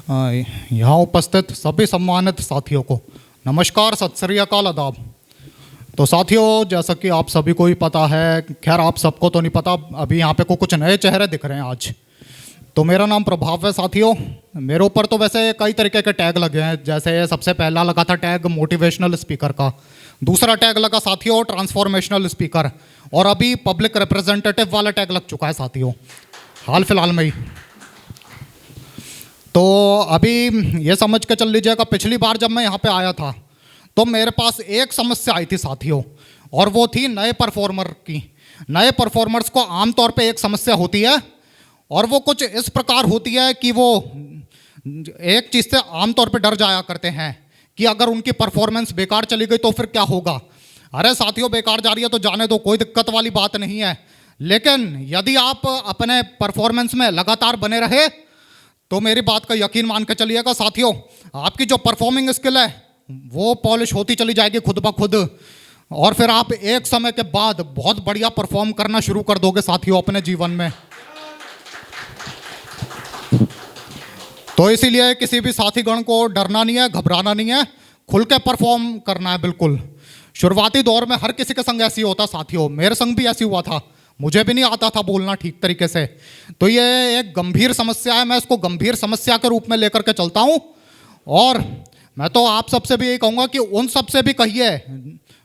यहाँ उपस्थित सभी सम्मानित साथियों को नमस्कार, सत श्री अकाल, आदाब। तो साथियों, जैसा कि आप सभी को ही पता है, खैर आप सबको तो नहीं पता, अभी यहाँ पे कुछ नए चेहरे दिख रहे हैं आज। तो मेरा नाम प्रभाव है साथियों। मेरे ऊपर तो वैसे कई तरीके के टैग लगे हैं, जैसे सबसे पहला लगा था टैग मोटिवेशनल स्पीकर का, दूसरा टैग लगा साथियों ट्रांसफॉर्मेशनल स्पीकर, और अभी पब्लिक रिप्रेजेंटेटिव वाला टैग लग चुका है साथियों, हाल फिलहाल में ही। तो अभी ये समझ के चल लीजिएगा, पिछली बार जब मैं यहाँ पे आया था तो मेरे पास एक समस्या आई थी साथियों, और वो थी नए परफॉर्मर की। नए परफॉर्मर्स को आमतौर पे एक समस्या होती है, और वो कुछ इस प्रकार होती है कि वो एक चीज़ से आमतौर पे डर जाया करते हैं कि अगर उनकी परफॉर्मेंस बेकार चली गई तो फिर क्या होगा। अरे साथियों, बेकार जा रही है तो जाने दो, कोई दिक्कत वाली बात नहीं है, लेकिन यदि आप अपने परफॉर्मेंस में लगातार बने रहे तो मेरी बात का यकीन मान के चलिएगा साथियों, आपकी जो परफॉर्मिंग स्किल है वो पॉलिश होती चली जाएगी खुद ब खुद, और फिर आप एक समय के बाद बहुत बढ़िया परफॉर्म करना शुरू कर दोगे साथियों अपने जीवन में। तो इसीलिए किसी भी साथी गण को डरना नहीं है, घबराना नहीं है, खुल के परफॉर्म करना है। बिल्कुल शुरुआती दौर में हर किसी के संग ऐसी होता साथियों, मेरे संग भी ऐसी हुआ था, मुझे भी नहीं आता था बोलना ठीक तरीके से। तो ये एक गंभीर समस्या है, मैं इसको गंभीर समस्या के रूप में लेकर के चलता हूँ। और मैं तो आप सबसे भी यही कहूँगा कि उन सबसे भी कहिए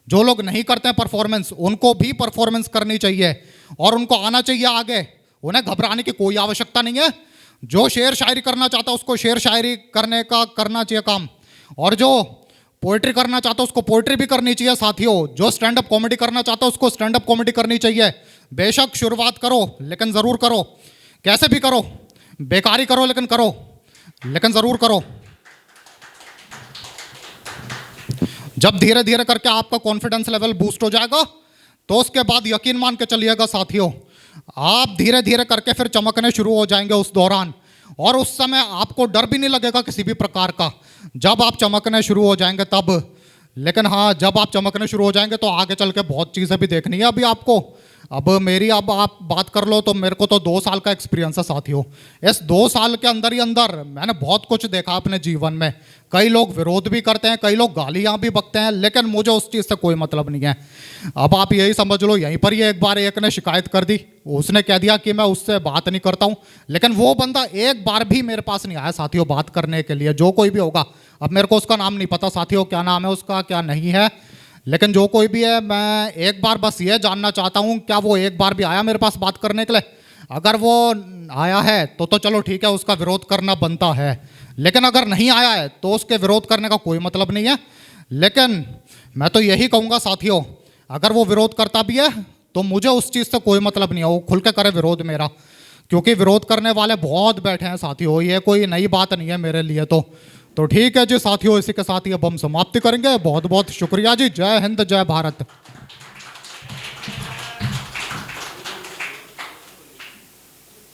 जो लोग नहीं करते हैं परफॉर्मेंस, उनको भी परफॉर्मेंस करनी चाहिए और उनको आना चाहिए आगे, उन्हें घबराने की कोई आवश्यकता नहीं है। जो शेर शायरी करना चाहता है उसको शेर शायरी करने का करना चाहिए काम, और जो पोइट्री करना चाहता है उसको पोइट्री भी करनी चाहिए साथियों। जो स्टैंड अप कॉमेडी करना चाहता है उसको स्टैंड अप कॉमेडी करनी चाहिए। बेशक शुरुआत करो, लेकिन ज़रूर करो, कैसे भी करो, बेकारी करो लेकिन करो, लेकिन ज़रूर करो। जब धीरे धीरे करके आपका कॉन्फिडेंस लेवल बूस्ट हो जाएगा तो उसके बाद यकीन मान के चलिएगा साथियों, आप धीरे धीरे करके फिर चमकने शुरू हो जाएंगे उस दौरान, और उस समय आपको डर भी नहीं लगेगा किसी भी प्रकार का, जब आप चमकने शुरू हो जाएंगे तब। लेकिन हाँ, जब आप चमकने शुरू हो जाएंगे तो आगे चल के बहुत चीज़ें भी देखनी है अभी आपको। अब मेरी अब आप बात कर लो तो मेरे को तो 2 साल का एक्सपीरियंस है साथियों। इस 2 साल के अंदर ही अंदर मैंने बहुत कुछ देखा अपने जीवन में। कई लोग विरोध भी करते हैं, कई लोग गालियाँ भी बकते हैं, लेकिन मुझे उस चीज़ से कोई मतलब नहीं है। अब आप यही समझ लो, यहीं पर ही एक बार एक ने शिकायत कर दी, उसने कह दिया कि मैं उससे बात नहीं करता हूँ, लेकिन वो बंदा एक बार भी मेरे पास नहीं आया साथियों बात करने के लिए, जो कोई भी होगा। अब मेरे को उसका नाम नहीं पता साथियों, क्या नाम है उसका क्या नहीं है, लेकिन जो कोई भी है, मैं एक बार बस ये जानना चाहता हूँ क्या वो एक बार भी आया मेरे पास बात करने के लिए। अगर वो आया है तो चलो ठीक है, उसका विरोध करना बनता है, लेकिन अगर नहीं आया है तो उसके विरोध करने का कोई मतलब नहीं है। लेकिन मैं तो यही कहूँगा साथियों, अगर वो विरोध करता भी है तो मुझे उस चीज़ से कोई मतलब नहीं है, वो खुल के करे विरोध मेरा, क्योंकि विरोध करने वाले बहुत बैठे हैं साथियों, ये कोई नई बात नहीं है मेरे लिए। तो ठीक है जी साथियों, इसी के साथ ही अब हम समाप्ति करेंगे। बहुत बहुत शुक्रिया जी। जय हिंद, जय भारत।